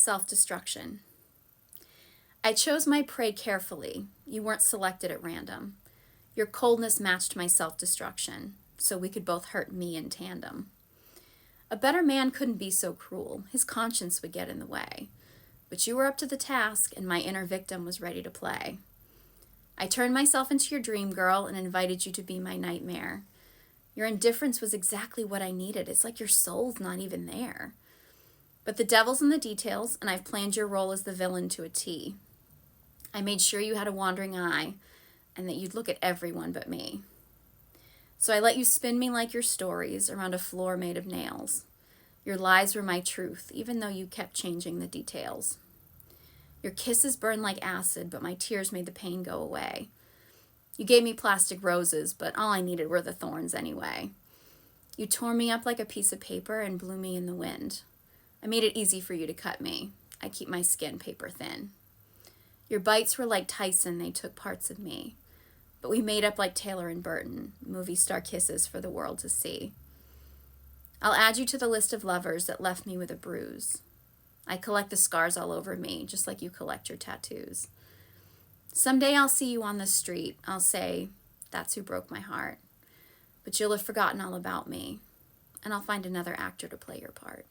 Self-destruction. I chose my prey carefully. You weren't selected at random. Your coldness matched my self-destruction, so we could both hurt me in tandem. A better man couldn't be so cruel. His conscience would get in the way. But you were up to the task, and my inner victim was ready to play. I turned myself into your dream girl and invited you to be my nightmare. Your indifference was exactly what I needed. It's like your soul's not even there. But the devil's in the details, and I've planned your role as the villain to a T. I made sure you had a wandering eye, and that you'd look at everyone but me. So I let you spin me like your stories around a floor made of nails. Your lies were my truth, even though you kept changing the details. Your kisses burned like acid, but my tears made the pain go away. You gave me plastic roses, but all I needed were the thorns anyway. You tore me up like a piece of paper and blew me in the wind. I made it easy for you to cut me. I keep my skin paper thin. Your bites were like Tyson, they took parts of me. But we made up like Taylor and Burton, movie star kisses for the world to see. I'll add you to the list of lovers that left me with a bruise. I collect the scars all over me, just like you collect your tattoos. Someday I'll see you on the street. I'll say, that's who broke my heart. But you'll have forgotten all about me, and I'll find another actor to play your part.